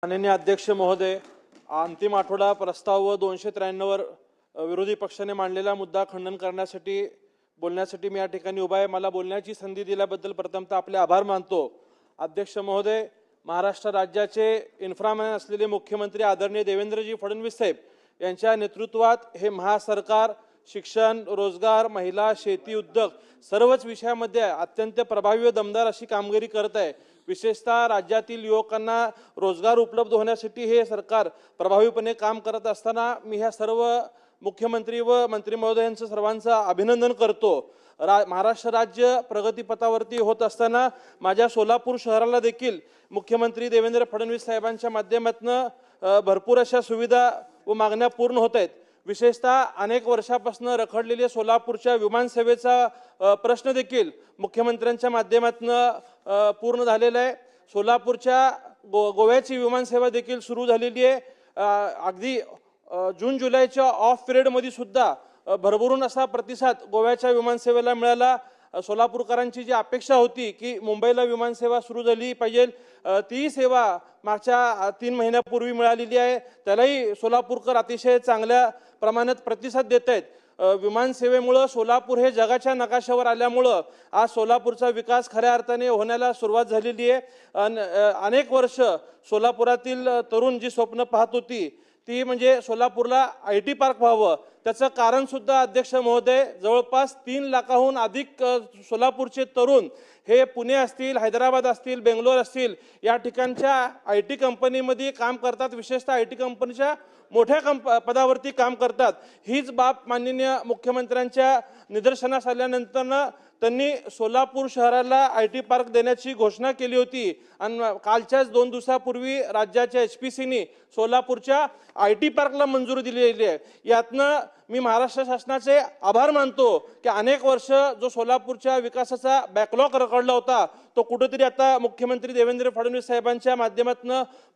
माननीय अध्यक्ष महोदय, अंतिम आठवडा प्रस्ताव व 293 वर विरोधी पक्षाने मांडलेला मुद्दा खंडन करण्यासाठी बोलण्यासाठी मी या ठिकाणी उभा आहे। मला बोलण्याची संधी दिल्याबद्दल प्रथमतः आपले आभार मानतो। अध्यक्ष महोदय, महाराष्ट्र राज्याचे इन्फ्रामॅन असलेले मुख्यमंत्री आदरणीय देवेंद्रजी फडणवीस साहेब यांच्या नेतृत्वात हे महासरकार शिक्षण, रोजगार, महिला, शेती, उद्योग सर्वच विषयामध्ये अत्यंत प्रभावी व दमदार अशी कामगिरी करत आहे। विशेषतः राज्यातील युवकांना रोजगार उपलब्ध होण्यासाठी हे सरकार प्रभावीपणे काम करत असताना मी ह्या सर्व मुख्यमंत्री व मंत्री महोदयांचं सर्वांचं अभिनंदन करतो। महाराष्ट्र राज्य प्रगतीपथावरती होत असताना माझ्या सोलापूर शहराला देखील मुख्यमंत्री देवेंद्र फडणवीस साहेबांच्या माध्यमातून भरपूर अशा सुविधा व मागण्या पूर्ण होत आहेत। विशेषतः अनेक वर्षापासून रखडलेल्या सोलापूरच्या विमानसेवेचा प्रश्न देखील मुख्यमंत्र्यांच्या माध्यमातून पूर्ण झालेला आहे। सोलापूरच्या गोव्याची विमानसेवा देखील सुरू झालेली आहे। अगदी जून जुलैच्या ऑफ पिरियड मध्ये सुद्धा भरभरून असा प्रतिसाद गोव्याच्या विमानसेवेला मिळाला। सोलापूरकरांची जी अपेक्षा होती की मुंबईला विमानसेवा सुरू झाली पाहिजे, ती सेवा मागच्या 3 महिन्यापूर्वी मिळालेली आहे। त्यालाही सोलापूरकर अतिशय चांगल्या प्रमाणात प्रतिसाद देत आहेत। विमानसेवेमुळे सोलापूर हे जगाच्या नकाशावर आल्यामुळे आज सोलापूरचा विकास खऱ्या अर्थाने होण्याला सुरुवात झालेली आहे। अनेक वर्ष सोलापुरातील तरुण जी स्वप्न पाहत होती ती म्हणजे सोलापूरला IT पार्क व्हावं। त्याचं कारण सुद्धा अध्यक्ष महोदय, जवळपास 3 लाखाहून अधिक सोलापूरचे तरुण हे पुणे असतील, हैदराबाद असतील, बेंगलोर असतील या ठिकाणच्या IT कंपनीमध्ये काम करतात। विशेषतः IT कंपनीच्या मोठ्या पदावरती काम करतात। हीच बाब माननीय मुख्यमंत्र्यांच्या निदर्शनास आल्यानंतर त्यांनी सोलापूर शहराला IT पार्क देण्याची घोषणा केली होती आणि कालच्याच 2 दिवसापूर्वी राज्याच्या HPCने सोलापूरच्या IT पार्कला मंजुरी दिलेली आहे। यातनं मी महाराष्ट्र शासनाचे आभार मानतो की अनेक वर्ष जो सोलापूरच्या विकासाचा बॅकलॉग रखडला होता तो कुठेतरी आता मुख्यमंत्री देवेंद्र फडणवीस साहेबांच्या माध्यमातून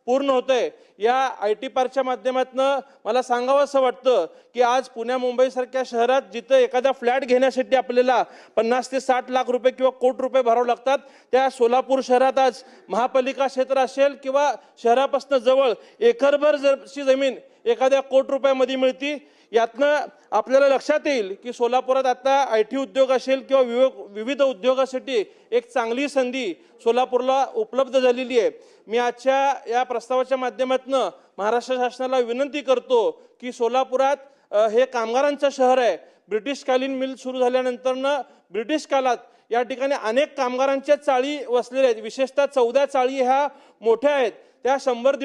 पूर्ण होतंय। या IT पार्कच्या माध्यमातून मला सांगावं असं वाटतं की आज पुणे मुंबई सारख्या शहरात जिथं एखादा फ्लॅट घेण्यासाठी आपल्याला 50 ते 60 लाख रुपये किंवा कोटी रुपये भरावे लागतात, त्या सोलापूर शहरात आज महापालिका क्षेत्र असेल किंवा शहरापासून जवळ एकरभर जरची जमीन एखाद्या कोटी रुपयामध्ये मिळती। यातनं आपल्याला लक्षात येईल की सोलापुरात आता IT उद्योग असेल किंवा विविध उद्योगासाठी एक चांगली संधी सोलापूरला उपलब्ध झालेली आहे। मी आजच्या या प्रस्तावाच्या माध्यमातून महाराष्ट्र शासनाला विनंती करतो की सोलापुरात हे कामगारांचं शहर आहे। ब्रिटिशकालीन मिल सुरू झाल्यानंतर ब्रिटिश काळात या ठिकाणी अनेक कामगारांच्या चाळी वसलेल्या आहेत। विशेषतः 14 चाळी ह्या मोठ्या आहेत। त्या 100